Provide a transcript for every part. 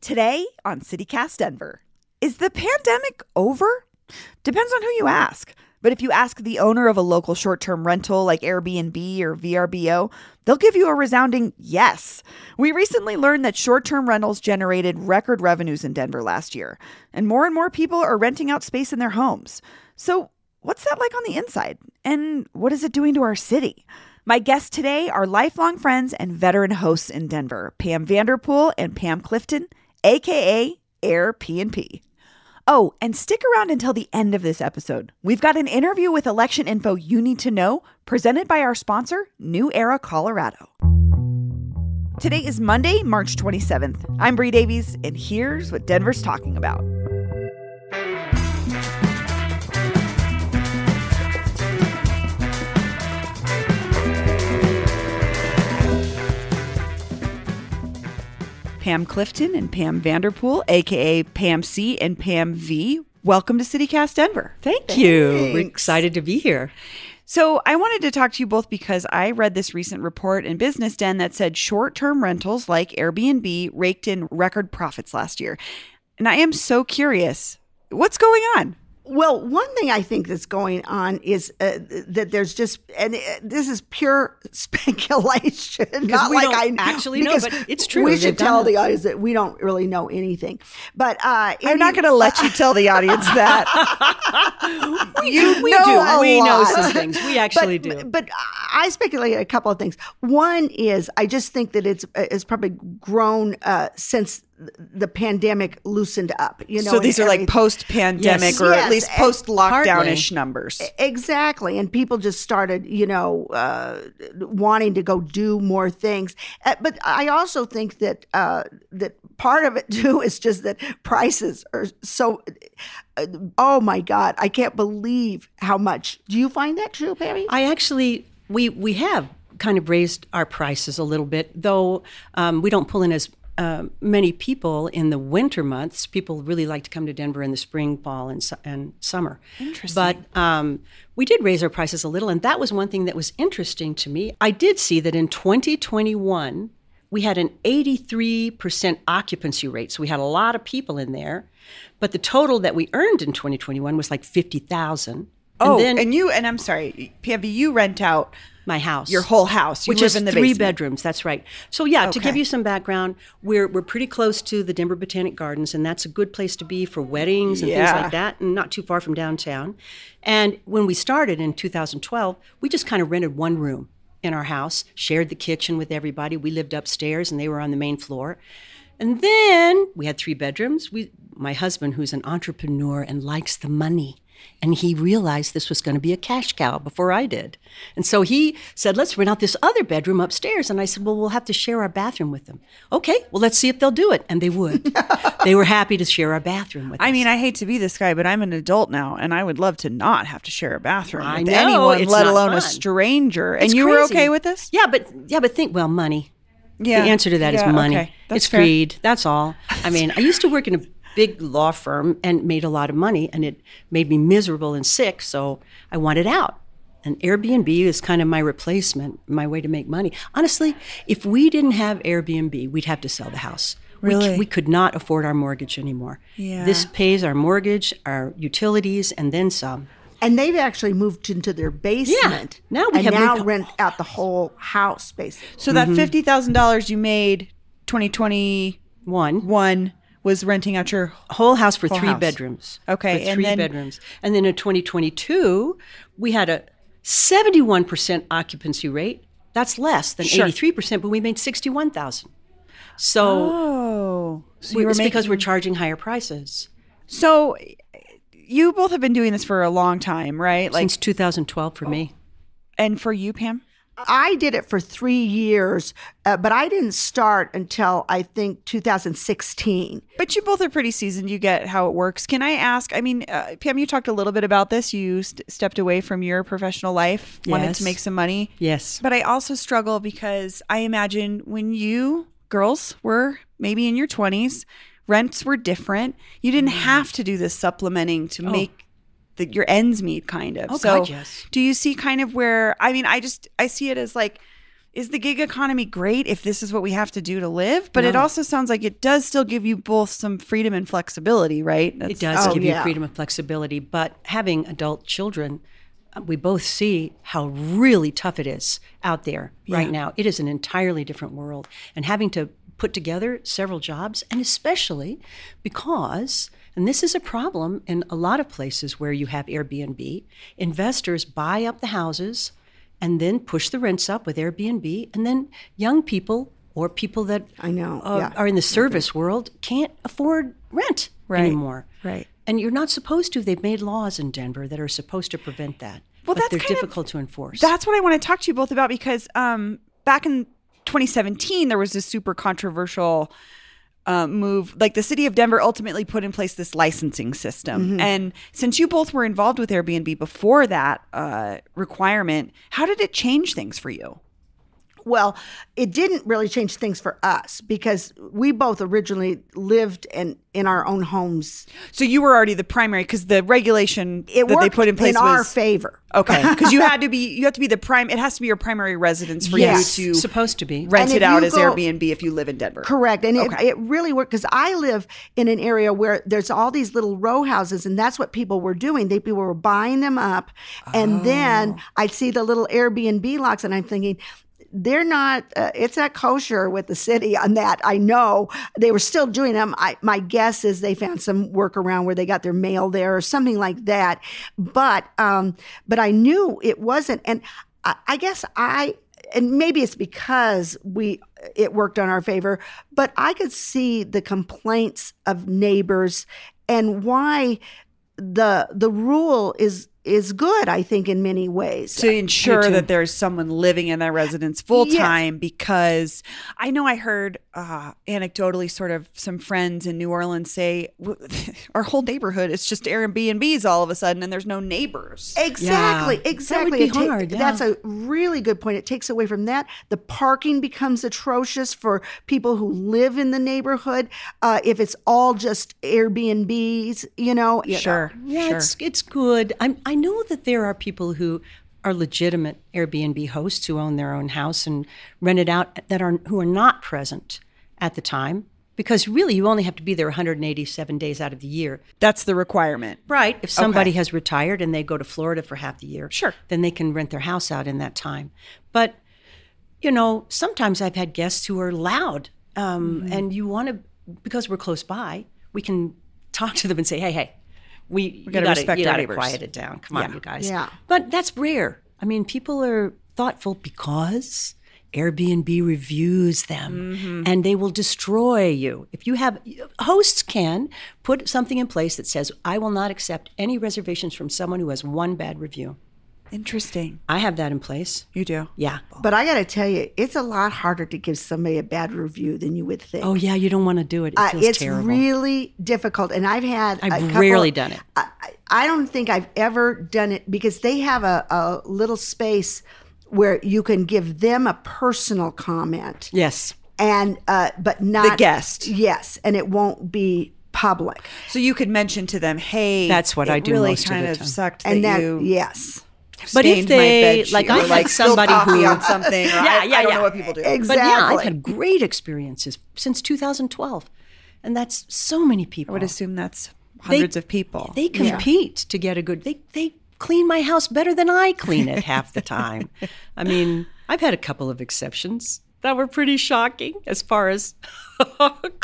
Today on CityCast Denver. Is the pandemic over? Depends on who you ask. But if you ask the owner of a local short-term rental like Airbnb or VRBO, they'll give you a resounding yes. We recently learned that short-term rentals generated record revenues in Denver last year, and more people are renting out space in their homes. So what's that like on the inside? And what is it doing to our city? My guests today are lifelong friends and veteran hosts in Denver, Pam Vanderpool and Pam Clifton, a.k.a. AirBnB. Oh, and stick around until the end of this episode. We've got an interview with election info you need to know, presented by our sponsor, New Era Colorado. Today is Monday, March 27th. I'm Bree Davies, and here's what Denver's talking about. Pam Clifton and Pam Vanderpool, a.k.a. Pam C. and Pam V. Welcome to CityCast Denver. Thank you. We're excited to be here. So I wanted to talk to you both because I read this recent report in Business Den that said short-term rentals like Airbnb raked in record profits last year. And I am so curious, what's going on? Well, one thing I think that's going on is that there's just, and this is pure speculation. Not we like don't actually know, but it's true. We should tell the audience that we don't really know anything. But I'm not going to let you tell the audience that. We know some things. We actually do. But I speculate a couple of things. One is I just think that it's probably grown since the pandemic loosened up, So these are like post-pandemic or at least post-lockdown-ish numbers. Exactly. And people just started, wanting to go do more things. But I also think that that part of it too is just that prices are so, oh my God, I can't believe how much. Do you find that true, Pammy? I actually, we have kind of raised our prices a little bit, though we don't pull in as many people in the winter months. People really like to come to Denver in the spring, fall, and summer. Interesting. But we did raise our prices a little, and that was one thing that was interesting to me. I did see that in 2021, we had an 83% occupancy rate, so we had a lot of people in there. But the total that we earned in 2021 was like $50,000. And I'm sorry, Pam, you rent out my house, your whole house, which is in the 3 basement. Bedrooms. That's right. So to give you some background, we're pretty close to the Denver Botanic Gardens, and that's a good place to be for weddings and things like that, and not too far from downtown. And when we started in 2012, we just kind of rented one room in our house, shared the kitchen with everybody. We lived upstairs, and they were on the main floor. And then we had 3 bedrooms. My husband, who's an entrepreneur and likes the money, and he realized this was going to be a cash cow before I did. And so he said, let's rent out this other bedroom upstairs. And I said, well, we'll have to share our bathroom with them. Okay, well, let's see if they'll do it. And they would. They were happy to share our bathroom with us. I mean, I hate to be this guy, but I'm an adult now, and I would love to not have to share a bathroom with anyone, let alone a stranger. And you were okay with this? Yeah, but think, money. Yeah. The answer to that is money. Okay. It's fair. Greed. That's all. I mean, I used to work in a big law firm and made a lot of money, and it made me miserable and sick, so I wanted out. And Airbnb is kind of my replacement, my way to make money. Honestly, if we didn't have Airbnb, we'd have to sell the house. Really? We could not afford our mortgage anymore. Yeah. This pays our mortgage, our utilities, and then some. And they've actually moved into their basement. Yeah. Now rent out the whole house, basically. So that $50,000 you made 2021 was renting out your whole house for 3 bedrooms. Okay. For 3 bedrooms. And then in 2022, we had a 71% occupancy rate. That's less than 83%, but we made $61,000. So it's because we're charging higher prices. So you both have been doing this for a long time, right? Since 2012 for me. And for you, Pam? I did it for 3 years, but I didn't start until, I think, 2016. But you both are pretty seasoned. You get how it works. Can I ask, Pam, you talked a little bit about this. You stepped away from your professional life, wanted to make some money. Yes. But I also struggle because I imagine when you girls were maybe in your 20s, rents were different. You didn't have to do this supplementing to make your ends meet, kind of. Oh, God, yes. Do you see kind of where, I see it as like, is the gig economy great if this is what we have to do to live? But it also sounds like it does still give you both some freedom and flexibility, right? It does give you freedom and flexibility. But having adult children, we both see how really tough it is out there right now. It is an entirely different world. And having to put together several jobs, and especially because, and this is a problem in a lot of places where you have Airbnb, investors buy up the houses and then push the rents up with Airbnb, and then young people or people that are in the service world can't afford rent anymore. Right. And you're not supposed to. They've made laws in Denver that are supposed to prevent that. Well, but they're difficult to enforce. That's what I want to talk to you both about, because back in 2017, there was this super controversial move. Like, the city of Denver ultimately put in place this licensing system. Mm-hmm. And since you both were involved with Airbnb before that requirement, how did it change things for you? Well, it didn't really change things for us because we both originally lived in our own homes. So you were already the primary, because the regulation that they put in place in was our favor. Okay, because you have to be the prime. It has to be your primary residence for you to supposed to be rent it out as Airbnb if you live in Denver. Correct, and it really worked because I live in an area where there's all these little row houses, and that's what people were doing. People were buying them up, and then I'd see the little Airbnb locks, and I'm thinking, they're not, it's not kosher with the city on that. I know they were still doing them. My guess is they found some workaround where they got their mail there or something like that. But I knew it wasn't. And I guess and maybe it's because it worked on our favor, but I could see the complaints of neighbors and why the rule is good, I think, in many ways. To ensure that there's someone living in that residence full time, because I know I heard anecdotally sort of some friends in New Orleans say, our whole neighborhood is just Airbnbs all of a sudden and there's no neighbors. Exactly. That would be hard. That's a really good point. It takes away from that. The parking becomes atrocious for people who live in the neighborhood. If it's all just Airbnbs, Sure. Yeah, sure. It's good. I know that there are people who are legitimate Airbnb hosts who own their own house and rent it out who are not present at the time, because really you only have to be there 187 days out of the year. That's the requirement. Right. If somebody has retired and they go to Florida for half the year, sure, then they can rent their house out in that time. But, sometimes I've had guests who are loud and you want to, because we're close by, we can talk to them and say, hey, we got to respect our neighbors. Quiet it down. Come on, you guys. Yeah. But that's rare. I mean, people are thoughtful because Airbnb reviews them and they will destroy you. If you have, hosts can put something in place that says, I will not accept any reservations from someone who has one bad review. Interesting. I have that in place. You do? Yeah. But I got to tell you, it's a lot harder to give somebody a bad review than you would think. Oh, yeah. You don't want to do it. It feels terrible. It's really difficult. And I've rarely done it. I don't think I've ever done it because they have a little space where you can give them a personal comment. Yes. And but not the guest. Yes. And it won't be public. So you could mention to them, hey, that's what I do really most kind of of the time. sucked and that you yes. But if they like I had somebody who on something, or I don't know what people do. Exactly. But yeah, I've had great experiences since 2012, and that's so many people. I would assume that's hundreds of people. They compete to get a good. They clean my house better than I clean it half the time. I mean, I've had a couple of exceptions that were pretty shocking as far as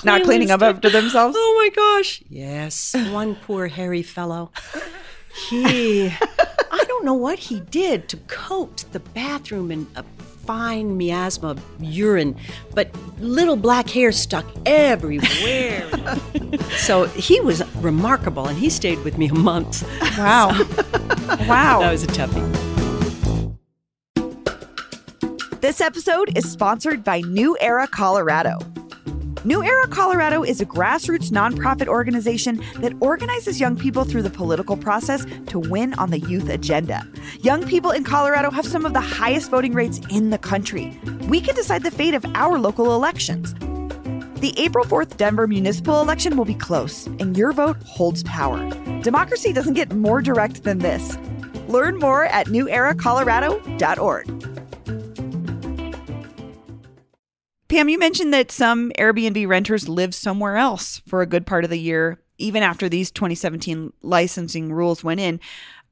not cleaning up after themselves. Oh my gosh! Yes, one poor hairy fellow. I don't know what he did to coat the bathroom in a fine miasma urine, but little black hair stuck everywhere. So he was remarkable, and he stayed with me a month. Wow. Wow. That was a toughie. This episode is sponsored by New Era Colorado. New Era Colorado is a grassroots nonprofit organization that organizes young people through the political process to win on the youth agenda. Young people in Colorado have some of the highest voting rates in the country. We can decide the fate of our local elections. The April 4th Denver municipal election will be close, and your vote holds power. Democracy doesn't get more direct than this. Learn more at neweracolorado.org. Pam, you mentioned that some Airbnb renters live somewhere else for a good part of the year, even after these 2017 licensing rules went in.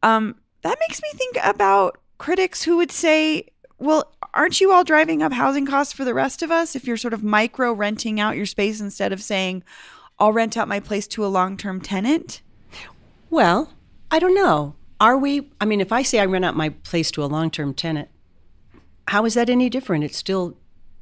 That makes me think about critics who would say, well, aren't you all driving up housing costs for the rest of us if you're sort of micro renting out your space instead of saying, I'll rent out my place to a long-term tenant? Well, I don't know. Are we? I mean, if I say I rent out my place to a long-term tenant, how is that any different? It's still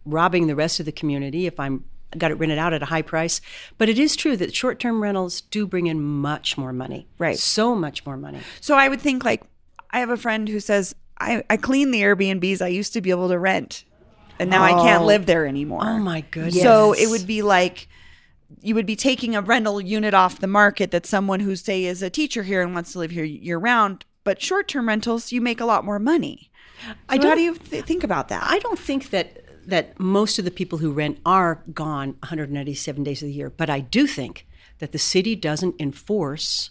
robbing the rest of the community if I'm got it rented out at a high price. But it is true that short-term rentals do bring in much more money. Right. So much more money. So I would think, like, I have a friend who says, I clean the Airbnbs I used to be able to rent, and now I can't live there anymore. Oh, my goodness. So it would be like you would be taking a rental unit off the market that someone who, say, is a teacher here and wants to live here year-round. But short-term rentals, you make a lot more money. So how do you think about that? I don't think that most of the people who rent are gone 197 days of the year. But I do think that the city doesn't enforce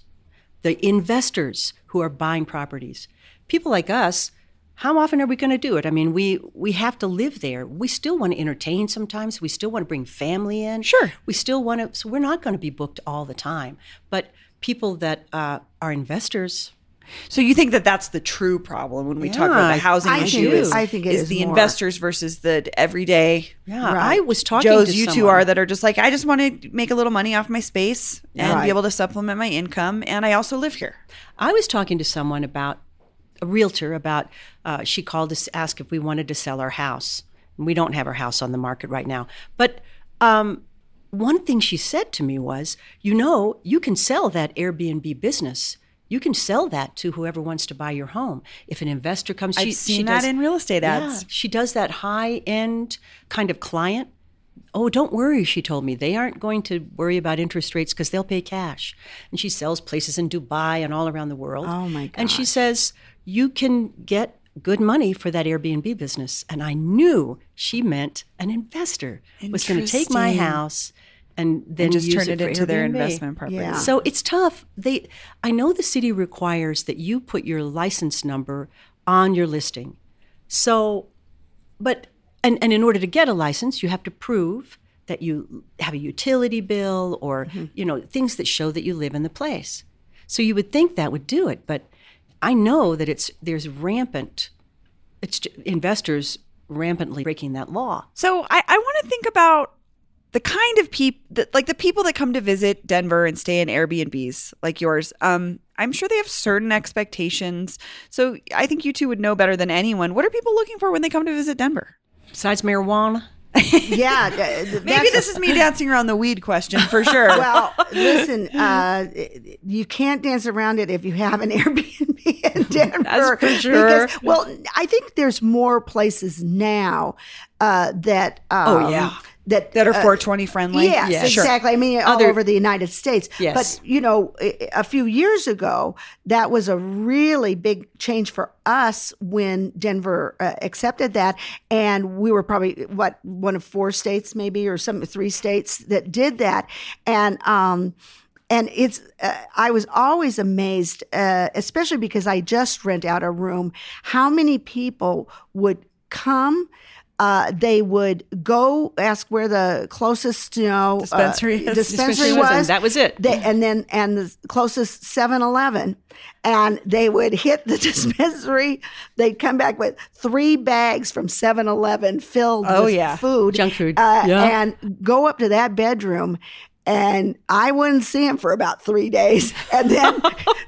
the investors who are buying properties. People like us, how often are we going to do it? I mean, we have to live there. We still want to entertain sometimes. We still want to bring family in. Sure. We still want to, so we're not going to be booked all the time. But people that are investors. So you think that that's the true problem when we talk about the housing issue? I think it is the more. Investors versus the everyday. Yeah, right. I was talking Joes, to you someone. two are that are just like, I just want to make a little money off my space and Right. be able to supplement my income, and I also live here. I was talking to someone about a realtor about she called us to ask if we wanted to sell our house. And we don't have our house on the market right now. But one thing she said to me was, you can sell that Airbnb business. You can sell that to whoever wants to buy your home. If an investor comes, I've seen that in real estate ads. Yeah, she does that high-end kind of client. Oh, don't worry, she told me. They aren't going to worry about interest rates because they'll pay cash. And she sells places in Dubai and all around the world. Oh, my And she gosh. says, you can get good money for that Airbnb business. And I knew she meant an investor was going to take my Interesting. house and then just use turn it for into their Airbnb. investment property. Yeah. So it's tough. I know the city requires that you put your license number on your listing. So, but and in order to get a license, you have to prove that you have a utility bill or things that show that you live in the place. So you would think that would do it, but I know that there's investors rampantly breaking that law. So I want to think about the kind of people, like the people that come to visit Denver and stay in Airbnbs like yours. I'm sure they have certain expectations. So I think you two would know better than anyone. What are people looking for when they come to visit Denver? Besides marijuana? Yeah. Maybe this is me dancing around the weed question for sure. Well, listen, you can't dance around it if you have an Airbnb in Denver. That's for sure. Because, well, I think there's more places now that that are 420 friendly. Yes, Yeah, sure. exactly. I mean, all over the United States. Yes. But, a few years ago, that was a really big change for us when Denver accepted that. And we were probably, one of 4 states maybe, or 3 states that did that. And it's, I was always amazed, especially because I just rent out a room, how many people would come. They would go ask where the closest, dispensary was. And that was it. And the closest 7-Eleven, and they would hit the dispensary. They'd come back with 3 bags from 7-Eleven filled with food, junk food, and go up to that bedroom. And I wouldn't see him for about 3 days. And then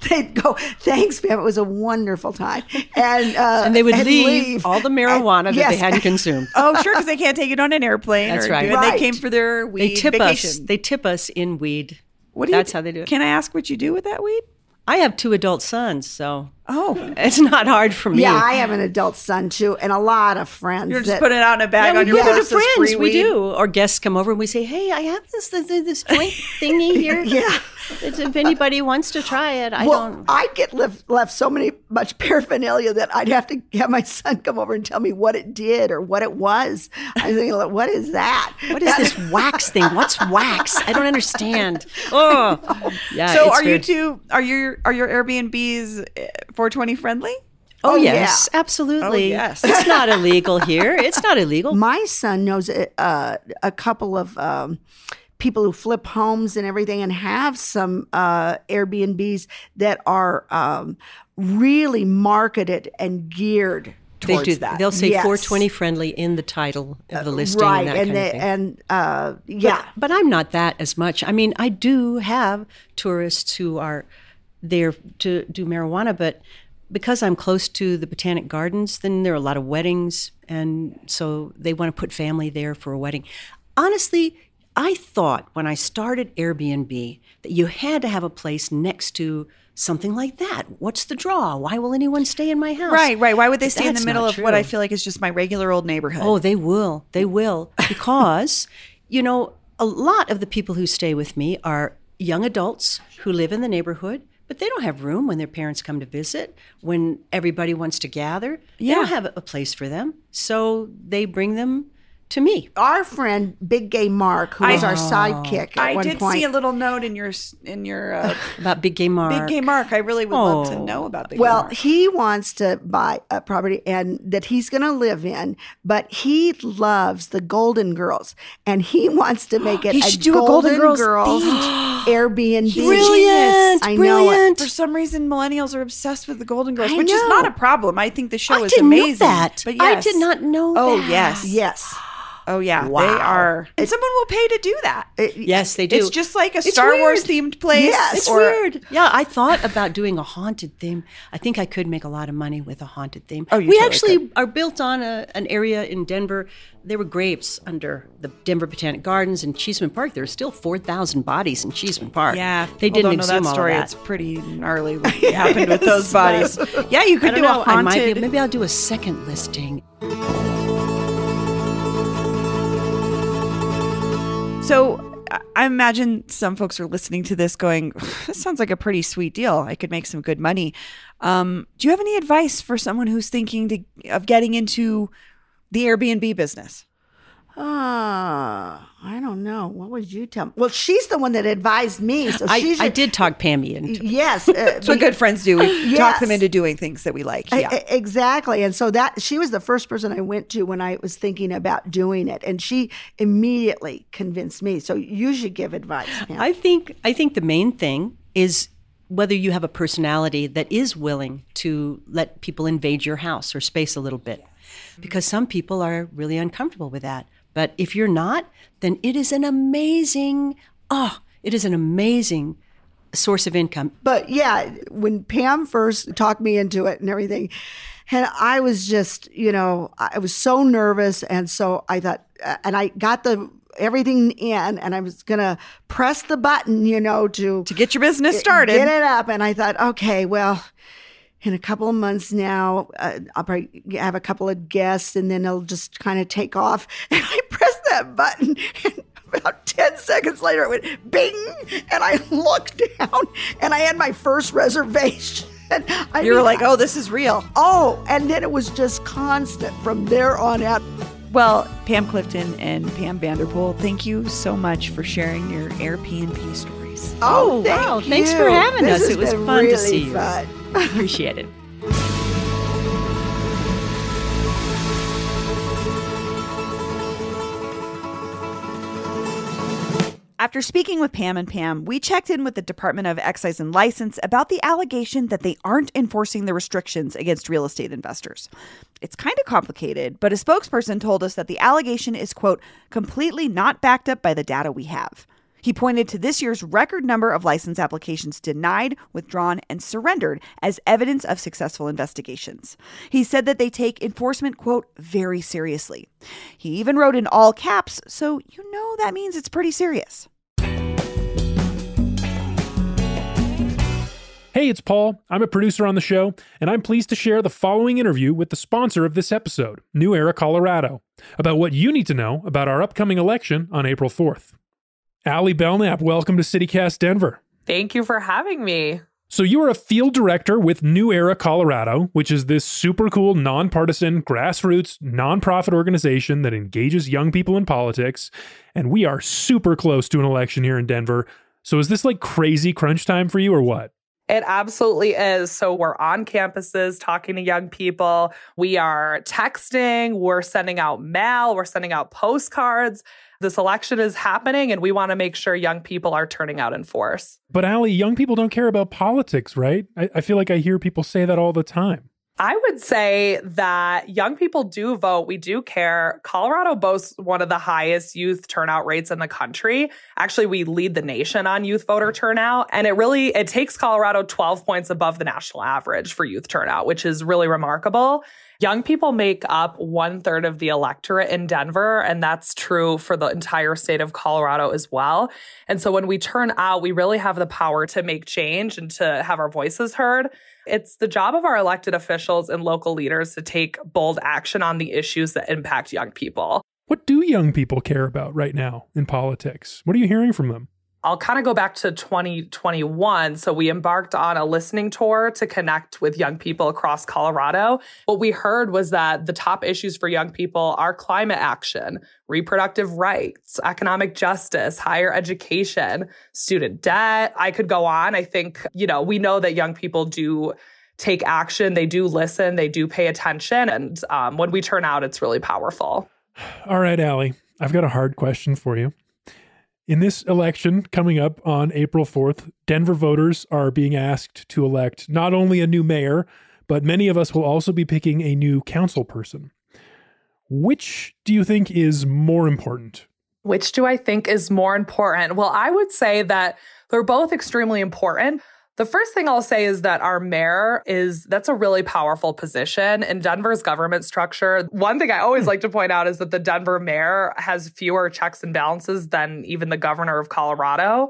they'd go, thanks, Pam. It was a wonderful time. And they would leave all the marijuana that they hadn't consumed. Oh, sure, because they can't take it on an airplane. That's right. And they came for their weed vacation. They tip us in weed. What do That's you, how they do it. Can I ask what you do with that weed? I have 2 adult sons, so Oh, it's not hard for me. Yeah, I have an adult son too, and a lot of friends. you're just putting it out in a bag Yeah, on we your give it to porch. That's friends. free We weed. do. Or guests come over and we say, "Hey, I have this joint thingy here. Yeah. If anybody wants to try it, I'd get left so much paraphernalia that I'd have to have my son come over and tell me what it did or what it was. I think, what is that? What is this wax thing? What's wax? I don't understand. Oh, yeah. So it's are you weird. two? Are your Airbnbs 420 friendly? Oh, yes, absolutely. Oh, yes. It's not illegal here. It's not illegal. My son knows a couple of people who flip homes and everything and have some Airbnbs that are really marketed and geared towards They do that. They'll say Yes. 420 friendly in the title of the listing Right, and that kind of thing. yeah. But I'm not that as much. I mean, I do have tourists who are there to do marijuana, but because I'm close to the Botanic Gardens, then there are a lot of weddings, and so they want to put family there for a wedding. Honestly, I thought when I started Airbnb that you had to have a place next to something like that. What's the draw? Why will anyone stay in my house? Right. Why would they stay in the That's middle not of true. what I feel like is just my regular old neighborhood? Oh, they will. They will. Because, a lot of the people who stay with me are young adults who live in the neighborhood, but they don't have room when their parents come to visit, when everybody wants to gather. They don't have a place for them. So they bring them to me. Our friend Big Gay Mark, who was our sidekick at I one did point. see a little note in your About Big Gay Mark. Big Gay Mark. I really would love to know about Big Gay Well, Mark. he wants to buy a property and that he's going to live in, but he loves the Golden Girls, and he wants to make it He a should do a Golden Golden Girls Girls themed. Airbnb. Brilliant. I know it. For some reason, millennials are obsessed with the Golden Girls, I which is know. not a problem. I think the show I is didn't know amazing. that. But I yes. did not know Oh, that. yes. Yes. Oh, yeah. Wow. They are. And someone will pay to do that. Yes, they do. It's just like a It's Star weird. Wars themed place. Yes. It's or- weird. Yeah, I thought about doing a haunted theme. I think I could make a lot of money with a haunted theme. Oh, you we totally actually are built on an area in Denver. There were graves under the Denver Botanic Gardens and Cheeseman Park. There are still 4,000 bodies in Cheeseman Park. Yeah, they people didn't don't know exhume that all story. of It's that. pretty gnarly what happened with those bodies. Yeah, you I could don't do a know. I might haunted. be, maybe I'll do a second listing. So I imagine some folks are listening to this going, this sounds like a pretty sweet deal. I could make some good money. Do you have any advice for someone who's thinking of getting into the Airbnb business? I don't know. What would you tell me? Well, she's the one that advised me. So I she did talk Pammy into Yes. That's what good friends do. We Yes. talk them into doing things that we like. Yeah. Exactly. And so that she was the first person I went to when I was thinking about doing it. And she immediately convinced me. So you should give advice, Pam. I think the main thing is whether you have a personality that is willing to let people invade your house or space a little bit. Because some people are really uncomfortable with that. But if you're not, then it is an amazing source of income. But yeah, when Pam first talked me into it and everything, and I was just, I was so nervous. And so I thought, and I got everything in, and I was going to press the button, to get your business started. Get it up. And I thought, okay, well, in a couple of months now, I'll probably have a couple of guests, and then it'll just kind of take off. And I pressed that button, and about 10 seconds later, it went bing, and I looked down, and I had my first reservation. You were like, oh, this is real. Oh, and then it was just constant from there on out. Well, Pam Clifton and Pam Vanderpool, thank you so much for sharing your Airbnb stories. Oh, wow. thank Thanks you. for having This us. has It was been fun to really see you. fun. Appreciate it. After speaking with Pam and Pam, we checked in with the Department of Excise and License about the allegation that they aren't enforcing the restrictions against real estate investors. It's kind of complicated, but a spokesperson told us that the allegation is, quote, completely not backed up by the data we have. He pointed to this year's record number of license applications denied, withdrawn, and surrendered as evidence of successful investigations. He said that they take enforcement, quote, very seriously. He even wrote in all caps, so you know that means it's pretty serious. Hey, it's Paul. I'm a producer on the show, and I'm pleased to share the following interview with the sponsor of this episode, New Era, Colorado, about what you need to know about our upcoming election on April 4th. Allie Belknap, welcome to CityCast Denver. Thank you for having me. So you are a field director with New Era, Colorado, which is this super cool, nonpartisan, grassroots, nonprofit organization that engages young people in politics, and we are super close to an election here in Denver. So is this like crazy crunch time for you or what? It absolutely is. So we're on campuses talking to young people. We are texting. We're sending out mail. We're sending out postcards. This election is happening, and we want to make sure young people are turning out in force. But Allie, young people don't care about politics, right? I feel like I hear people say that all the time. I would say that young people do vote. We do care. Colorado boasts one of the highest youth turnout rates in the country. Actually, we lead the nation on youth voter turnout. And it takes Colorado 12 points above the national average for youth turnout, which is really remarkable. Young people make up 1/3 of the electorate in Denver, and that's true for the entire state of Colorado as well. And so when we turn out, we really have the power to make change and to have our voices heard. It's the job of our elected officials and local leaders to take bold action on the issues that impact young people. What do young people care about right now in politics? What are you hearing from them? I'll kind of go back to 2021. So we embarked on a listening tour to connect with young people across Colorado. What we heard was that the top issues for young people are climate action, reproductive rights, economic justice, higher education, student debt. I could go on. I think, we know that young people do take action. They do listen. They do pay attention. And when we turn out, it's really powerful. All right, Allie, I've got a hard question for you. In this election coming up on April 4th, Denver voters are being asked to elect not only a new mayor, but many of us will also be picking a new council person. Which do you think is more important? Which do I think is more important? Well, I would say that they're both extremely important. The first thing I'll say is that our mayor that's a really powerful position in Denver's government structure. One thing I always like to point out is that the Denver mayor has fewer checks and balances than even the governor of Colorado.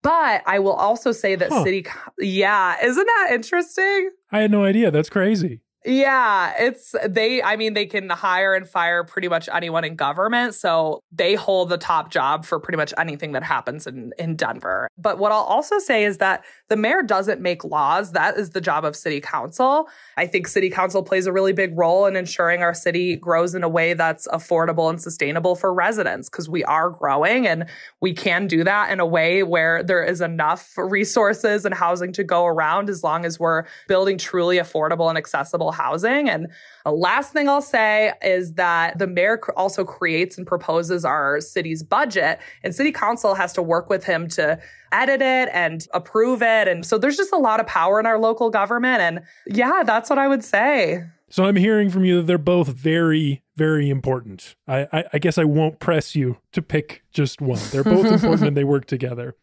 But I will also say that isn't that interesting? I had no idea. That's crazy. Yeah, they can hire and fire pretty much anyone in government. So they hold the top job for pretty much anything that happens in Denver. But what I'll also say is that the mayor doesn't make laws. That is the job of city council. I think city council plays a really big role in ensuring our city grows in a way that's affordable and sustainable for residents, because we are growing and we can do that in a way where there is enough resources and housing to go around, as long as we're building truly affordable and accessible housing. And the last thing I'll say is that the mayor also creates and proposes our city's budget, and city council has to work with him to edit it and approve it. And so there's just a lot of power in our local government. And yeah, that's what I would say. So I'm hearing from you that they're both very, very important. I guess I won't press you to pick just one. They're both important and they work together.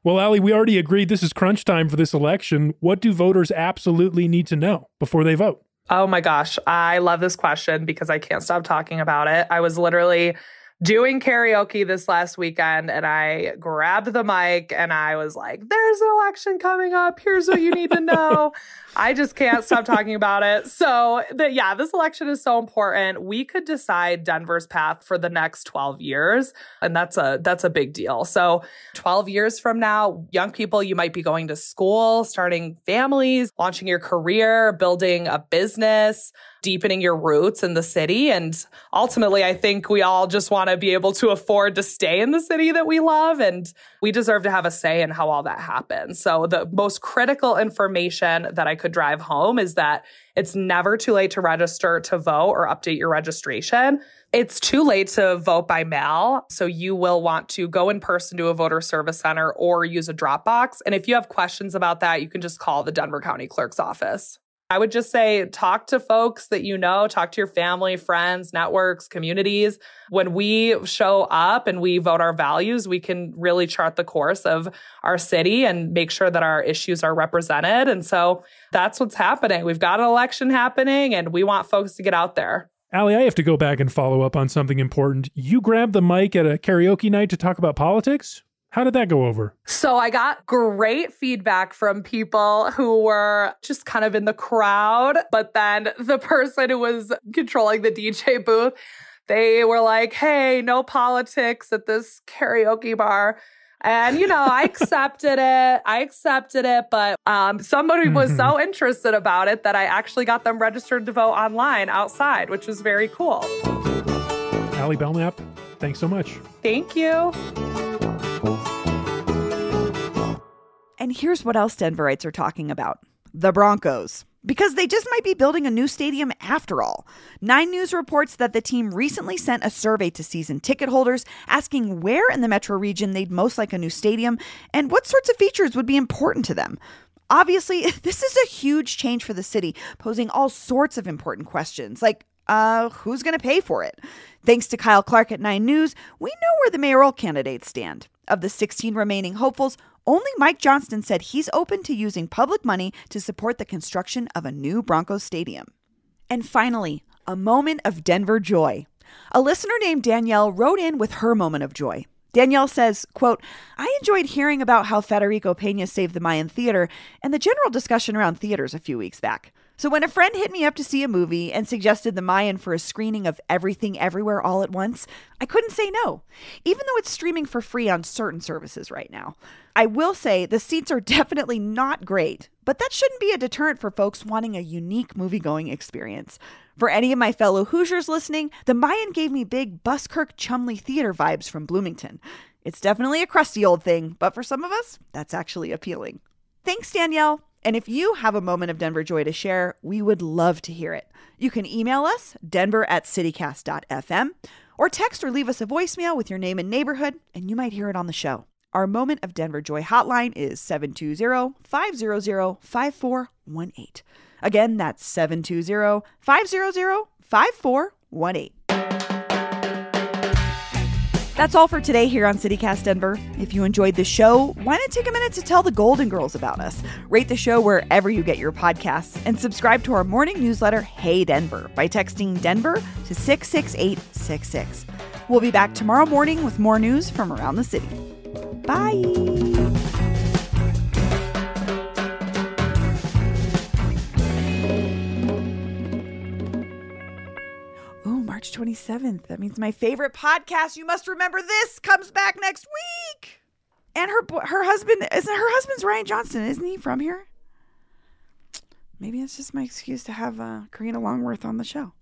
Well, Allie, we already agreed this is crunch time for this election. What do voters absolutely need to know before they vote? Oh my gosh, I love this question because I can't stop talking about it. I was literally doing karaoke this last weekend and I grabbed the mic and I was like, there's an election coming up. Here's what you need to know. I just can't stop talking about it. So this election is so important. We could decide Denver's path for the next 12 years. And that's a big deal. So 12 years from now, young people, you might be going to school, starting families, launching your career, building a business, deepening your roots in the city. And ultimately, I think we all just want to be able to afford to stay in the city that we love. And we deserve to have a say in how all that happens. So the most critical information that I could drive home is that it's never too late to register to vote or update your registration. It's too late to vote by mail. So you will want to go in person to a voter service center or use a drop box. And if you have questions about that, you can just call the Denver County Clerk's office. I would just say, talk to folks that you know, talk to your family, friends, networks, communities. When we show up and we vote our values, we can really chart the course of our city and make sure that our issues are represented. And so that's what's happening. We've got an election happening and we want folks to get out there. Allie, I have to go back and follow up on something important. You grabbed the mic at a karaoke night to talk about politics? How did that go over? So I got great feedback from people who were just kind of in the crowd. But then the person who was controlling the DJ booth, they were like, hey, no politics at this karaoke bar. And, I accepted it. But somebody was so interested about it that I actually got them registered to vote online outside, which was very cool. Allie Belknap, thanks so much. Thank you. And And here's what else Denverites are talking about. The Broncos. Because they just might be building a new stadium after all. 9 News reports that the team recently sent a survey to season ticket holders asking where in the metro region they'd most like a new stadium and what sorts of features would be important to them. Obviously, this is a huge change for the city, posing all sorts of important questions, like who's going to pay for it? Thanks to Kyle Clark at 9 News, we know where the mayoral candidates stand. Of the 16 remaining hopefuls, only Mike Johnston said he's open to using public money to support the construction of a new Broncos stadium. And finally, a moment of Denver joy. A listener named Danielle wrote in with her moment of joy. Danielle says, quote, I enjoyed hearing about how Federico Peña saved the Mayan theater and the general discussion around theaters a few weeks back. So when a friend hit me up to see a movie and suggested the Mayan for a screening of Everything Everywhere All at Once, I couldn't say no, even though it's streaming for free on certain services right now. I will say the seats are definitely not great, but that shouldn't be a deterrent for folks wanting a unique movie-going experience. For any of my fellow Hoosiers listening, the Mayan gave me big Buskirk-Chumley Theater vibes from Bloomington. It's definitely a crusty old thing, but for some of us, that's actually appealing. Thanks, Danielle. And if you have a moment of Denver joy to share, we would love to hear it. You can email us, denver@citycast.fm, or text or leave us a voicemail with your name and neighborhood, and you might hear it on the show. Our Moment of Denver Joy hotline is 720-500-5418. Again, that's 720-500-5418. That's all for today here on CityCast Denver. If you enjoyed the show, why not take a minute to tell the Golden Girls about us? Rate the show wherever you get your podcasts and subscribe to our morning newsletter, Hey Denver, by texting Denver to 66866. We'll be back tomorrow morning with more news from around the city. Bye. March 27th. That means my favorite podcast, You Must Remember This, comes back next week. And her husband's Ryan Johnston. Isn't he from here? Maybe it's just my excuse to have Karina Longworth on the show.